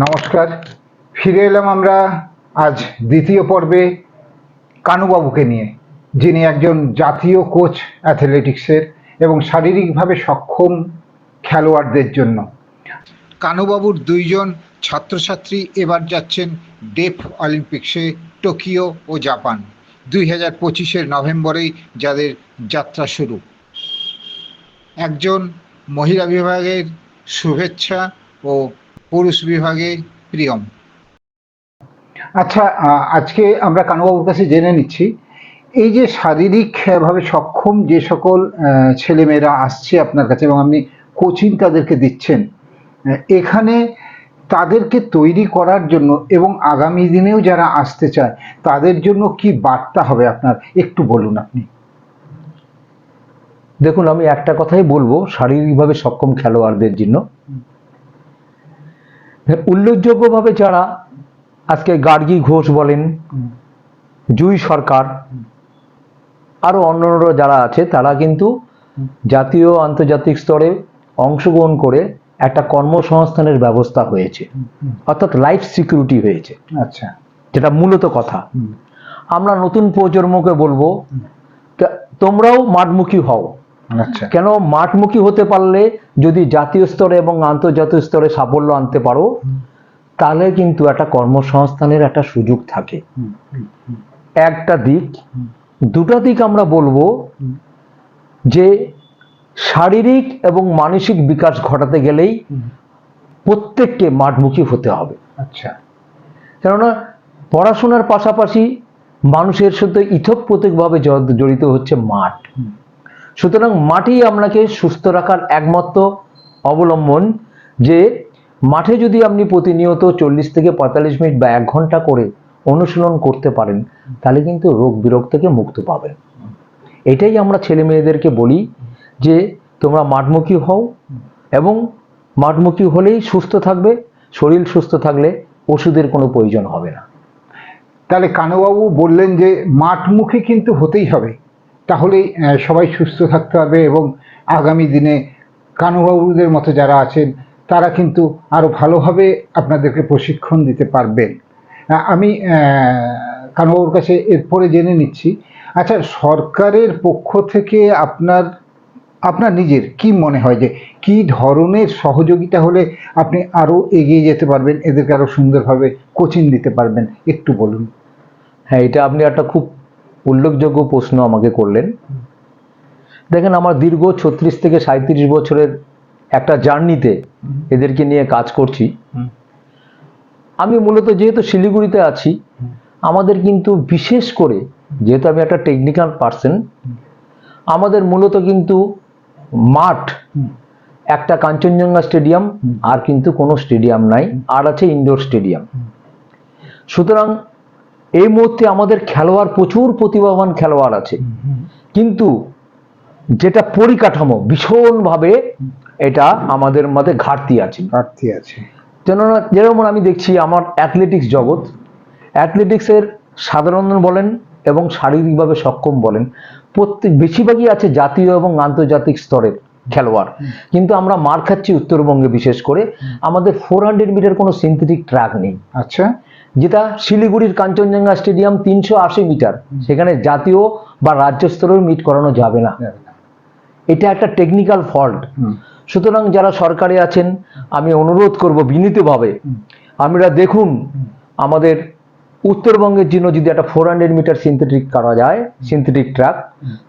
নমস্কার, ফিরে এলাম আমরা আজ দ্বিতীয় পর্বে কানুবাবুকে নিয়ে, যিনি একজন জাতীয় কোচ অ্যাথলেটিক্সের এবং শারীরিকভাবে সক্ষম খেলোয়াড়দের জন্য। কানুবাবুর দুইজন ছাত্রছাত্রী এবার যাচ্ছেন ডেফ অলিম্পিক্সে টোকিও ও জাপান। 2025-এর নভেম্বরেই যাদের যাত্রা শুরু। একজন মহিলা বিভাগের শুভেচ্ছা ও পুরুষ বিভাগে প্রিয়ম। আচ্ছা, আজকে আমরা কানুবাবুর কাছে জেনে নিচ্ছি এই যে শারীরিকভাবে সক্ষম যে সকল ছেলেমেয়েরা আসছে আপনার কাছে এবং আপনি কোচিং তাদেরকে দিচ্ছেন, এখানে তাদেরকে তৈরি করার জন্য এবং আগামী দিনেও যারা আসতে চায় তাদের জন্য কি বার্তা হবে আপনার, একটু বলুন আপনি। দেখুন, আমি একটা কথাই বলবো শারীরিকভাবে সক্ষম খেলোয়াড়দের জন্য। উল্লেখযোগ্যভাবে যারা আজকে গার্গী ঘোষ বলেন, জুই সরকার, আরো অন্যান্যরা যারা আছে, তারা কিন্তু জাতীয় আন্তর্জাতিক স্তরে অংশগ্রহণ করে একটা কর্মসংস্থানের ব্যবস্থা হয়েছে, অর্থাৎ লাইফ সিকিউরিটি হয়েছে। আচ্ছা, যেটা মূলত কথা। আমরা নতুন প্রজন্মকে বলবো তোমরাও মাঠমুখী হও। আচ্ছা, কেন মাঠমুখী হতে পারলে যদি জাতীয় স্তরে এবং আন্তর্জাতিক স্তরে সাফল্য আনতে পারো, তাহলে কিন্তু একটা কর্মসংস্থানের একটা সুযোগ থাকে। একটা দিক। দুটা দিক আমরা বলবো যে শারীরিক এবং মানসিক বিকাশ ঘটাতে গেলেই প্রত্যেককে মাঠমুখী হতে হবে। আচ্ছা, কেননা পড়াশোনার পাশাপাশি মানুষের সাথে ইতোপ্রত্যেকভাবে জড়িত হচ্ছে মাঠ। সুতরাং মাঠই আপনাকে সুস্থ রাখার একমাত্র অবলম্বন। যে মাঠে যদি আপনি প্রতিনিয়ত 40 থেকে 45 মিনিট বা 1 ঘন্টা করে অনুশীলন করতে পারেন, তাহলে কিন্তু রোগ বিরোগ থেকে মুক্ত পাবেন। এটাই আমরা ছেলে মেয়েদেরকে বলি যে তোমরা মাঠমুখী হও, এবং মাঠমুখী হলেই সুস্থ থাকবে। শরীর সুস্থ থাকলে ওষুধের কোনো প্রয়োজন হবে না। তাহলে কানুবাবু বললেন যে মাঠমুখী কিন্তু হতেই হবে, তাহলেই সবাই সুস্থ থাকতে পারবে এবং আগামী দিনে কানুবাবুদের মতো যারা আছেন তারা কিন্তু আরো ভালোভাবে আপনাদেরকে প্রশিক্ষণ দিতে পারবেন। আমি কানুবাবুর কাছে এরপরে জেনে নিচ্ছি, আচ্ছা, সরকারের পক্ষ থেকে আপনার নিজের কি মনে হয় যে কি ধরনের সহযোগিতা হলে আপনি আরো এগিয়ে যেতে পারবেন, এদেরকে আরো সুন্দরভাবে কোচিং দিতে পারবেন, একটু বলুন। হ্যাঁ, এটা আপনি একটা খুব উল্লেখযোগ্য প্রশ্ন আমাকে করলেন। দেখেন, আমার দীর্ঘ 36 থেকে 37 বছরের একটা জার্নিতে এদেরকে নিয়ে কাজ করছি। আমি মূলত যেহেতু শিলিগুড়িতে আছি, আমাদের কিন্তু বিশেষ করে যেহেতু আমি একটা টেকনিক্যাল পার্সন, আমাদের মূলত কিন্তু মাঠ একটা কাঞ্চনজঙ্ঘা স্টেডিয়াম, আর কিন্তু কোনো স্টেডিয়াম নাই, আর আছে ইনডোর স্টেডিয়াম। সুতরাং এই মুহূর্তে আমাদের খেলোয়াড়, প্রচুর প্রতিভাবান খেলোয়াড় আছে, কিন্তু যেটা পরিকাঠামো ভীষণভাবে এটা আমাদের মধ্যে ঘাটতি আছে। যেমন আমি দেখছি আমার অ্যাথলেটিক্স জগৎ, অ্যাথলেটিক্সের সাধারণ বলেন এবং শারীরিকভাবে সক্ষম বলেন, বেশিরভাগই আছে জাতীয় এবং আন্তর্জাতিক স্তরের খেলোয়াড়। কিন্তু আমরা মার খাচ্ছি উত্তরবঙ্গে, বিশেষ করে আমাদের 400 মিটার কোনো সিনথেটিক ট্র্যাক নেই। আচ্ছা, যেটা শিলিগুড়ির কাঞ্চনজঙ্ঘা স্টেডিয়াম 380 মিটার, সেখানে জাতীয় বা রাজ্য স্তরের মিট করানো যাবে না। এটা একটা টেকনিক্যাল ফল্ট। সুতরাং যারা সরকারে আছেন, আমি অনুরোধ করব বিনীতভাবে, আমরা দেখুন আমাদের উত্তরবঙ্গের জন্য যদি একটা 400 মিটার সিনথেটিক করা যায়, সিনথেটিক ট্র্যাক,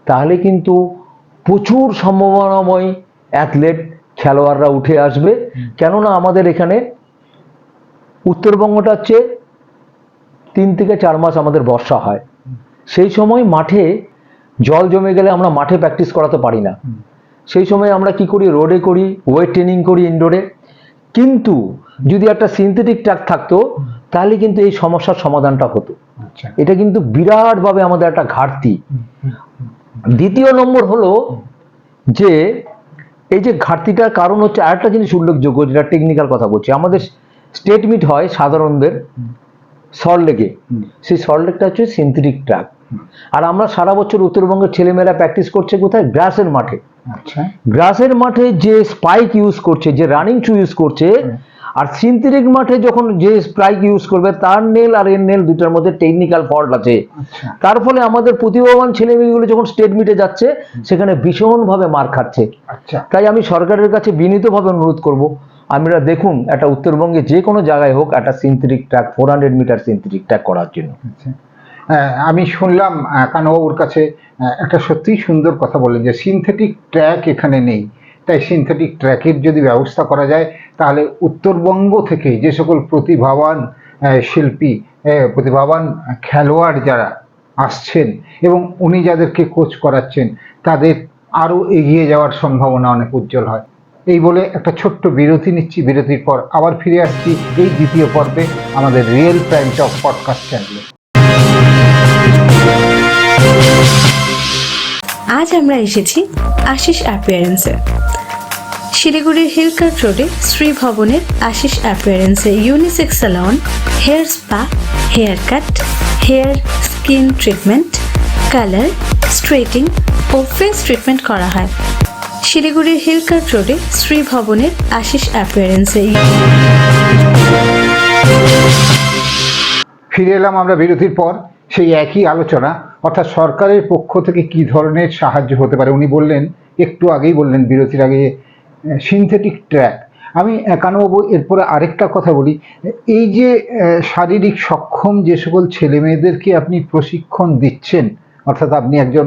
তাহলে কিন্তু প্রচুর সম্ভাবনাময় অ্যাথলেট খেলোয়াড়রা উঠে আসবে। কেননা আমাদের এখানে উত্তরবঙ্গটা হচ্ছে 3 থেকে 4 মাস আমাদের বর্ষা হয়, সেই সময় মাঠে জল জমে গেলে আমরা মাঠে প্র্যাকটিস করাতে পারি না। সেই সময় আমরা কি করি, রোডে করি, ওয়েট ট্রেনিং করি ইনডোরে। কিন্তু যদি একটা সিনথেটিক ট্র্যাক থাকতো, তাহলে কিন্তু এই সমস্যার সমাধানটা হতো। এটা কিন্তু বিরাটভাবে আমাদের একটা ঘাটতি। দ্বিতীয় নম্বর হলো যে এই যে ঘাটতিটার কারণ হচ্ছে আরেকটা জিনিস উল্লেখযোগ্য, যেটা টেকনিক্যাল কথা বলছি। আমাদের স্টেট মিট হয় সাধারণদের সল্টলেকে, সেই সল্টলেকটা হচ্ছে সিনথেটিক ট্র্যাক। আর আমরা সারা বছর উত্তরবঙ্গের ছেলেমেয়েরা প্র্যাকটিস করছে কোথায়, গ্রাসের মাঠে। গ্রাসের মাঠে যে স্পাইক ইউজ করছে, যে রানিং শু ইউজ করছে, আর সিনথেটিক মাঠে যখন যে স্প্রাইক ইউজ করবে তার নেল আর এর নেল দুটার মধ্যে টেকনিক্যাল ফল্ট আছে। আচ্ছা। তার ফলে আমাদের প্রতিভাবান ছেলেমেয়েগুলো যখন স্টেট মিটে যাচ্ছে সেখানে ভীষণভাবে মার খাচ্ছে। আচ্ছা। তাই আমি সরকারের কাছে বিনীতভাবে অনুরোধ করব, আমরা দেখুন একটা উত্তরবঙ্গে যে কোনো জায়গায় হোক একটা synthetic track 400 metre synthetic track করার জন্য। আচ্ছা। আমি শুনলাম কানুবাবুর কাছে একটা সত্যিই সুন্দর কথা বললেন যে সিনথেটিক ট্র্যাক এখানে নেই, তাই সিনথেটিক ট্র্যাকের যদি ব্যবস্থা করা যায় তাহলে উত্তরবঙ্গ থেকে যে সকল প্রতিভাবান শিল্পী, প্রতিভাবান খেলোয়াড় যারা আসছেন এবং উনি যাদেরকে কোচ করাচ্ছেন তাদের আরও এগিয়ে যাওয়ার সম্ভাবনা অনেক উজ্জ্বল হয়। এই বলে একটা ছোট্ট বিরতি নিচ্ছি, বিরতির পর আবার ফিরে আসছি এই দ্বিতীয় পর্বে আমাদের রিয়েল টাইম টক পডকাস্ট চ্যানেলে। আজ আমরা এসেছি আশিস অ্যাপিয়ারেন্সে। শিলিগুড়ির হিলকার্ট রোডে শ্রী ভবনের আশিস অ্যাপিয়ারেন্সে unisex salon, hair spa, hair cut, hair skin treatment, colour, straightening ও ফেস ট্রিটমেন্ট করা হয়। শিলিগুড়ির হিলকার্ট রোডে শ্রী ভবনের আশিস অ্যাপিয়ারেন্সে। ফিরে এলাম আমরা বিরতির পর। সেই একই আলোচনা, অর্থাৎ সরকারের পক্ষ থেকে কি ধরনের সাহায্য হতে পারে। উনি বললেন, একটু আগেই বললেন বিরতির আগে, সিনথেটিক ট্র্যাক। আমি কানুবাবু এরপরে আরেকটা কথা বলি, এই যে শারীরিক সক্ষম যে সকল ছেলে মেয়েদেরকে আপনি প্রশিক্ষণ দিচ্ছেন, অর্থাৎ আপনি একজন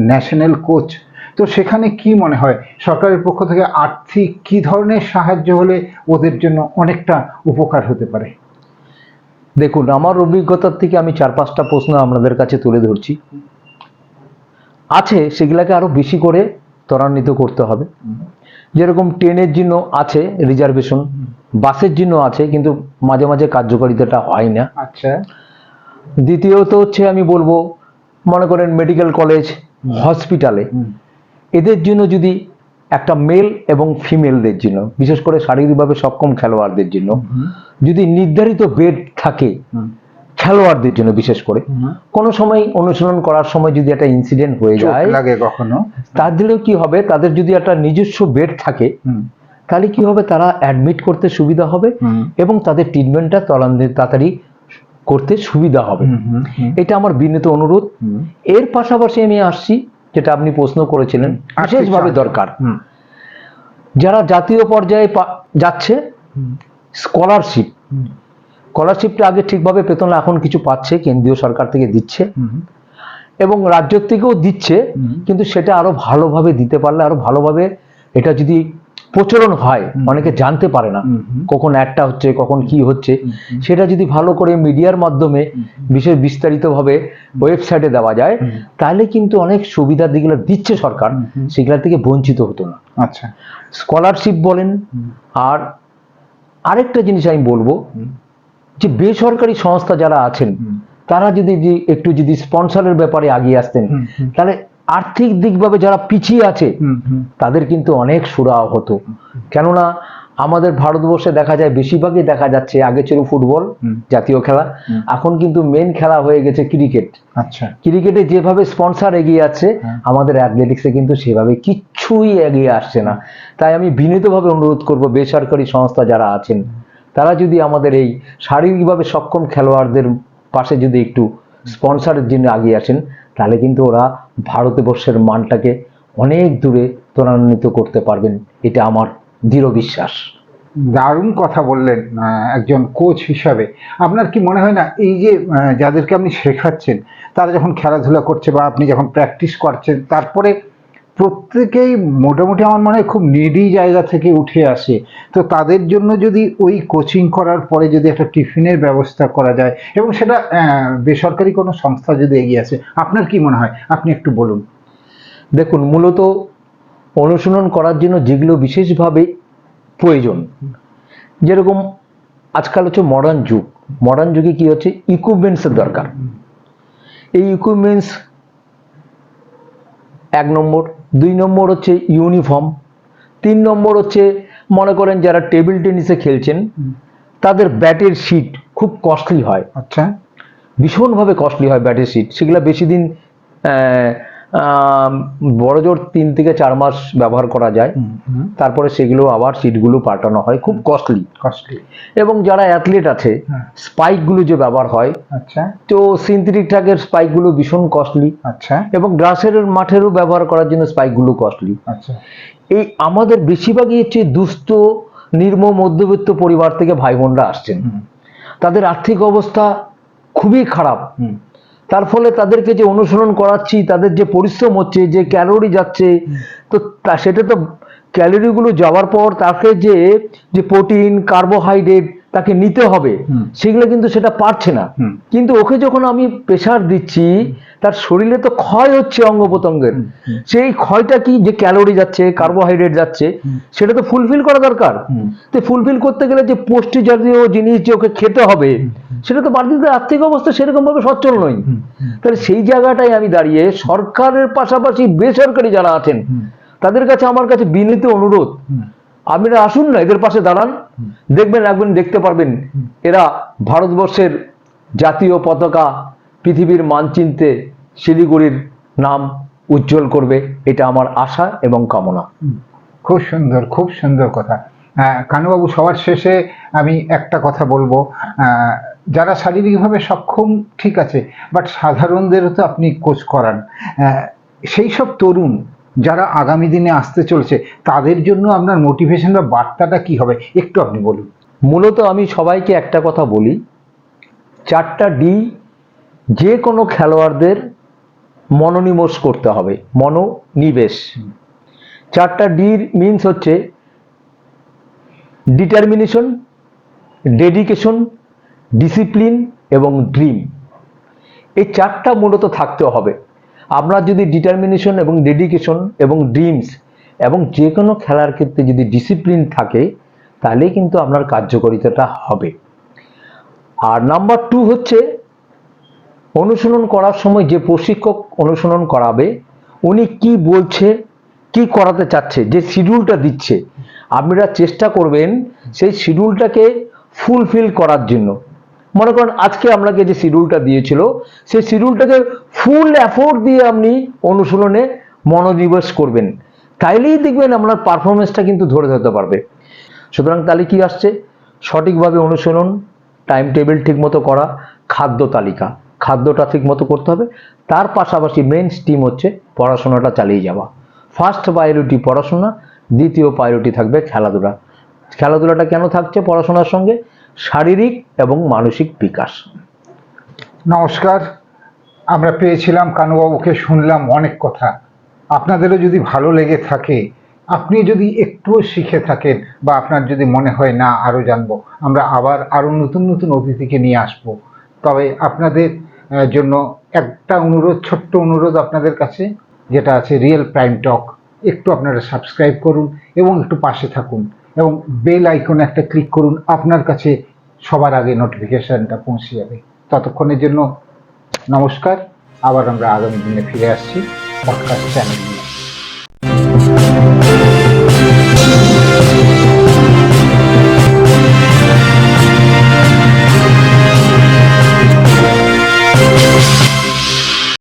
ন্যাশনাল কোচ, তো সেখানে কি মনে হয় সরকারের পক্ষ থেকে আর্থিক কি ধরনের সাহায্য হলে ওদের জন্য অনেকটা উপকার হতে পারে? দেখুন, আমার অভিজ্ঞতার থেকে আমি 4-5টা প্রশ্ন আপনাদের কাছে তুলে ধরছি। আছে সেগুলাকে আরো বেশি করে ত্বরান্বিত করতে হবে। যেরকম ট্রেনের জন্য আছে রিজার্ভেশন, বাসের জন্য আছে, কিন্তু মাঝে মাঝে কার্যকারিতাটা হয় না। আচ্ছা। দ্বিতীয়ত হচ্ছে আমি বলবো, মনে করেন মেডিকেল কলেজ, হসপিটালে এদের জন্য যদি একটা মেল এবং ফিমেলদের জন্য, বিশেষ করে শারীরিকভাবে সক্ষম খেলোয়াড়দের জন্য যদি নির্ধারিত বেড থাকে, খেলোয়াড়দের জন্য বিশেষ করে, কোনো সময় অনুশীলন করার সময় যদি একটা ইনসিডেন্ট হয়ে যায় লাগে কখনো, তাহলে কি হবে, তাদের যদি একটা নিজস্ব বেড থাকে তাহলে কি হবে, তারা অ্যাডমিট করতে সুবিধা হবে এবং তাদের ট্রিটমেন্টটা তাড়াতাড়ি করতে সুবিধা হবে। এটা আমার বিনীত অনুরোধ। এর পাশাপাশি আমি আসছি যেটা আপনি প্রশ্ন করেছিলেন, বিশেষভাবে দরকার যারা জাতীয় পর্যায়ে যাচ্ছে, স্কলারশিপটা আগে ঠিকভাবে পেত না, এখন কিছু পাচ্ছে, কেন্দ্রীয় সরকার থেকে দিচ্ছে এবং রাজ্য থেকেও দিচ্ছে, কিন্তু সেটা আরো ভালোভাবে দিতে পারলে, আরো ভালোভাবে এটা যদি প্রচলন হয়, অনেকে জানতে পারে না কখন একটা হচ্ছে, কখন কি হচ্ছে, সেটা যদি ভালো করে মিডিয়ার মাধ্যমে বিশেষ বিস্তারিতভাবে ওয়েবসাইটে দেওয়া যায়, তাহলে কিন্তু অনেক সুবিধা যেগুলো দিচ্ছে সরকার সেগুলা থেকে বঞ্চিত হতো না। আচ্ছা। স্কলারশিপ বলেন। আর আরেকটা জিনিস আমি বলবো, যে বেসরকারি সংস্থা যারা আছেন তারা যদি একটু যদি স্পন্সরের ব্যাপারে এগিয়ে আসতেন, তাহলে আর্থিক দিকভাবে যারা পিছিয়ে আছে তাদের কিন্তু অনেক সুরাহা হতো। কেননা আমাদের ভারতবর্ষে দেখা যায়, বেশিরভাগই দেখা যাচ্ছে, আগে ছিল ফুটবল জাতীয় খেলা, এখন কিন্তু মেন খেলা হয়ে গেছে ক্রিকেট। আচ্ছা। ক্রিকেটে যেভাবে স্পন্সর এগিয়ে আসছে, আমাদের অ্যাথলেটিক্সে কিন্তু সেভাবে কিচ্ছুই এগিয়ে আসছে না। তাই আমি বিনীতভাবে অনুরোধ করব, বেসরকারি সংস্থা যারা আছেন তারা যদি আমাদের এই শারীরিকভাবে সক্ষম খেলোয়াড়দের পাশে যদি একটু স্পন্সরের জন্য এগিয়ে আসেন, তাহলে কিন্তু ওরা ভারতবর্ষের মানটাকে অনেক দূরে ত্বরান্বিত করতে পারবেন, এটা আমার দৃঢ় বিশ্বাস। দারুণ কথা বললেন একজন কোচ হিসাবে। আপনার কি মনে হয় না, এই যে যাদেরকে আপনি শেখাচ্ছেন তারা যখন খেলাধুলা করছে বা আপনি যখন প্র্যাকটিস করছেন, তারপরে প্রত্যেকেই মোটামুটি আমার মনে হয় খুব নিডি জায়গা থেকে উঠে আসে, তো তাদের জন্য যদি ওই কোচিং করার পরে যদি একটা টিফিনের ব্যবস্থা করা যায় এবং সেটা বেসরকারি কোনো সংস্থা যদি এগিয়ে আসে, আপনার কি মনে হয়, আপনি একটু বলুন। দেখুন, মূলত অনুশীলন করার জন্য যেগুলো বিশেষভাবে প্রয়োজন, যেরকম আজকাল হচ্ছে মডার্ন যুগে কি হচ্ছে, ইকুইপমেন্টসের দরকার। এই ইকুইপমেন্টস 1 নম্বর, 2 নম্বর হচ্ছে ইউনিফর্ম, 3 নম্বর হচ্ছে মনে করেন যারা টেবিল টেনিসে খেলছেন তাদের ব্যাটের শিট খুব কস্টলি হয়। আচ্ছা। ভীষণভাবে কস্টলি হয় ব্যাটের শিট, সেগুলো বেশি দিন বড় জোর 3 থেকে 4 মাস ব্যবহার করা যায়, তারপরে সেগুলো আবার সিটগুলো পাল্টানো হয়, খুব কস্টলি। এবং যারা অ্যাথলিট আছে, স্পাইকগুলো যে ব্যবহার হয়, আচ্ছা, তো সিনথেটিক ট্র্যাকের স্পাইকগুলো ভীষণ কস্টলি, আচ্ছা, এবং গ্রাসের মাঠেরও ব্যবহার করার জন্য স্পাইকগুলো কস্টলি। আচ্ছা, এই আমাদের বেশিরভাগই হচ্ছে দুস্থ নিম্ন মধ্যবিত্ত পরিবার থেকে ভাই বোনরা আসছেন, তাদের আর্থিক অবস্থা খুবই খারাপ। তার ফলে তাদেরকে যে অনুসরণ করাচ্ছি, তাদের যে পরিশ্রম হচ্ছে, যে ক্যালোরি যাচ্ছে, তো সেটা তো ক্যালোরিগুলো যাওয়ার পর তাকে যে প্রোটিন কার্বোহাইড্রেট তাকে নিতে হবে, সেগুলো কিন্তু সেটা পারছে না। কিন্তু ওকে যখন আমি প্রেশার দিচ্ছি, তার শরীরে তো ক্ষয় হচ্ছে অঙ্গ প্রত্যঙ্গের, সেই ক্ষয়টা কি, যে ক্যালোরি যাচ্ছে, কার্বোহাইড্রেট যাচ্ছে, সেটা তো ফুলফিল করা দরকার। তো ফুলফিল করতে গেলে যে পুষ্টি জাতীয় জিনিস যে ওকে খেতে হবে, সেটা তো বাড়িতে আর্থিক অবস্থা সেরকম ভাবে সচ্ছল নয়। তাহলে সেই জায়গাটাই আমি দাঁড়িয়ে সরকারের পাশাপাশি বেসরকারি যারা আছেন তাদের কাছে আমার কাছে বিনীত অনুরোধ, আপনারা আসুন না, এদের পাশে দাঁড়ান, দেখবেন একদিন দেখতে পারবেন এরা ভারতবর্ষের জাতীয় পতাকা পৃথিবীর মানচিত্রে শিলিগুড়ির নাম উজ্জ্বল করবে। এটা আমার আশা এবং কামনা। খুব সুন্দর, খুব সুন্দর কথা। কানুবাবু, সবার শেষে আমি একটা কথা বলবো, যারা শারীরিকভাবে সক্ষম ঠিক আছে, বাট সাধারণদেরও তো আপনি কোচ করান, সেই সব তরুণ যারা আগামী দিনে আসতে চলছে, তাদের জন্য আপনার মোটিভেশন বা বার্তাটা কি হবে, একটু আপনি বলুন। মূলত আমি সবাইকে একটা কথা বলি, 4টা ডি যে কোনো খেলোয়াড়দের মনোনিবেশ করতে হবে। মনোনিবেশ, 4টা ডির মিনস হচ্ছে ডিটারমিনেশন, ডেডিকেশন, ডিসিপ্লিন এবং ড্রিম। এই 4টা মূলত থাকতে হবে। আপনার যদি ডিটারমিনেশন এবং ডেডিকেশন এবং ড্রিমস এবং যে কোনো খেলার ক্ষেত্রে যদি ডিসিপ্লিন থাকে, তাহলে কিন্তু আপনার কার্যকারিতাটা হবে। আর নাম্বার 2 হচ্ছে অনুশীলন করার সময় যে প্রশিক্ষক অনুশীলন করাবে, উনি কি বলছে, কি করাতে চাচ্ছে, যে শিডিউলটা দিচ্ছে, আপনারা চেষ্টা করবেন সেই শিডিউলটাকে ফুলফিল করার জন্য। মনে করেন আজকে আপনাকে যে শিডিউলটা দিয়েছিল, সেই শিডিউলটাকে ফুল এফোর্ট দিয়ে আপনি অনুশীলনে মনোনিবেশ করবেন, তাইলেই দেখবেন আপনার পারফরমেন্সটা কিন্তু ধরে ধরতে পারবে। সুতরাং তাহলে কি আসছে, সঠিকভাবে অনুশীলন, টাইম টেবিল ঠিক মতো করা, খাদ্য তালিকা, খাদ্যটা ঠিক মতো করতে হবে, তার পাশাপাশি মেইন স্ট্রিম হচ্ছে পড়াশোনাটা চালিয়ে যাওয়া। ফার্স্ট প্রায়োরিটি পড়াশোনা, দ্বিতীয় প্রায়োরিটি থাকবে খেলাধুলা। খেলাধুলাটা কেন থাকছে পড়াশোনার সঙ্গে? শারীরিক এবং মানসিক বিকাশ। নমস্কার, আমরা পেয়েছিলাম কানুবাবুকে, শুনলাম অনেক কথা। আপনাদেরও যদি ভালো লেগে থাকে, আপনি যদি একটুও শিখে থাকেন, বা আপনার যদি মনে হয় না আরও জানবো, আমরা আবার আরও নতুন নতুন অতিথিকে নিয়ে আসব। তবে আপনাদের জন্য একটা অনুরোধ, ছোট্ট অনুরোধ আপনাদের কাছে, যেটা আছে রিয়েল প্রাইম টক, একটু আপনারা সাবস্ক্রাইব করুন এবং একটু পাশে থাকুন, এবং বেল আইকনে একটা ক্লিক করুন, আপনার কাছে সবার আগে নোটিফিকেশনটা পৌঁছে যাবে। ততক্ষণের জন্য নমস্কার, আবার আমরা আগামী দিনে ফিরে আসছি পডকাস্ট চ্যানেল।